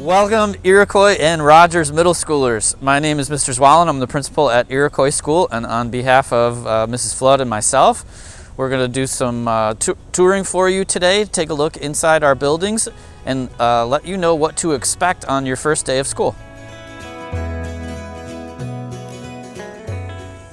Welcome Iroquois and Rogers middle schoolers. My name is Mr. Zwahlen. I'm the principal at Iroquois School, and on behalf of Mrs. Flood and myself, we're going to do some touring for you today. Take a look inside our buildings and let you know what to expect on your first day of school.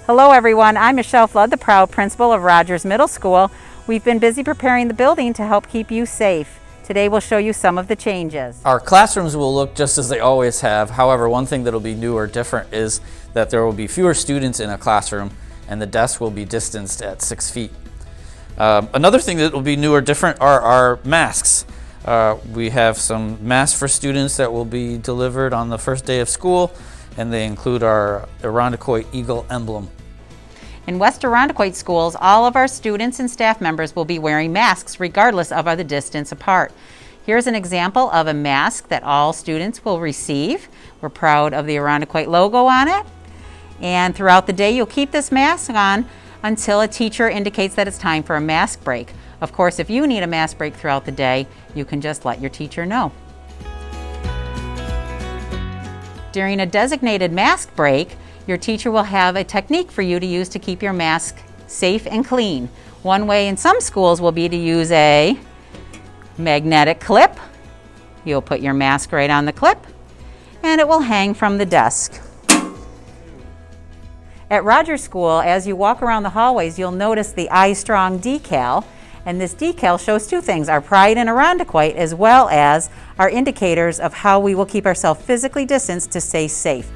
Hello everyone, I'm Michelle Flood, the proud principal of Rogers Middle School. We've been busy preparing the building to help keep you safe. Today we'll show you some of the changes. Our classrooms will look just as they always have. However, one thing that will be new or different is that there will be fewer students in a classroom and the desks will be distanced at 6 feet. Another thing that will be new or different are our masks. We have some masks for students that will be delivered on the first day of school, and they include our Iroquois eagle emblem. In West Iroquois schools, all of our students and staff members will be wearing masks regardless of the distance apart. Here's an example of a mask that all students will receive. We're proud of the Iroquois logo on it. And throughout the day, you'll keep this mask on until a teacher indicates that it's time for a mask break. Of course, if you need a mask break throughout the day, you can just let your teacher know. During a designated mask break, your teacher will have a technique for you to use to keep your mask safe and clean. One way in some schools will be to use a magnetic clip. You'll put your mask right on the clip and it will hang from the desk. At Rogers School, as you walk around the hallways, you'll notice the I Strong decal, and this decal shows two things: our pride in Iroquois, as well as our indicators of how we will keep ourselves physically distanced to stay safe.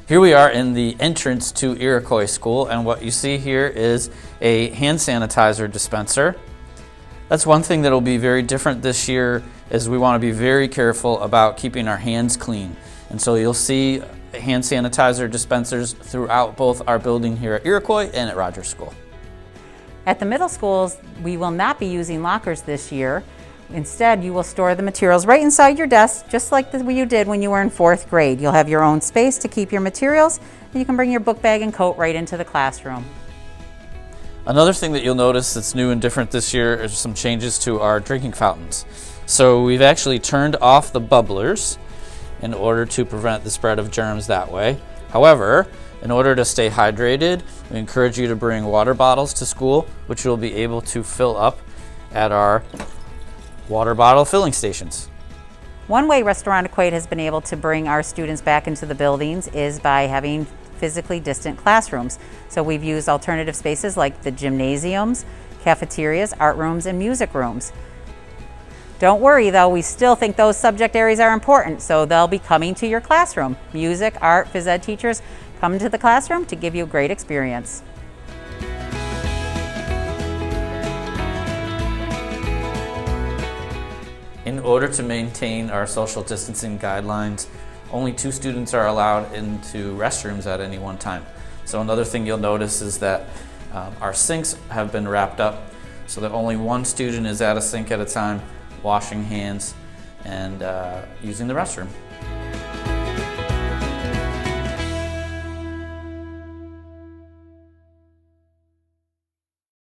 Here we are in the entrance to Iroquois School, and what you see here is a hand sanitizer dispenser. That's one thing that will be very different this year, is we want to be very careful about keeping our hands clean. And so you'll see hand sanitizer dispensers throughout both our building here at Iroquois and at Rogers School. At the middle schools, we will not be using lockers this year. Instead, you will store the materials right inside your desk, just like you did when you were in 4th grade. You'll have your own space to keep your materials, and you can bring your book bag and coat right into the classroom. Another thing that you'll notice that's new and different this year is some changes to our drinking fountains. So we've actually turned off the bubblers in order to prevent the spread of germs that way. However, in order to stay hydrated, we encourage you to bring water bottles to school, which you'll be able to fill up at our water bottle filling stations. One way West Iroquois has been able to bring our students back into the buildings is by having physically distant classrooms. So we've used alternative spaces like the gymnasiums, cafeterias, art rooms, and music rooms. Don't worry though, we still think those subject areas are important, so they'll be coming to your classroom. Music, art, phys ed teachers come to the classroom to give you a great experience. In order to maintain our social distancing guidelines, only 2 students are allowed into restrooms at any one time. So another thing you'll notice is that our sinks have been wrapped up so that only 1 student is at a sink at a time, washing hands and using the restroom.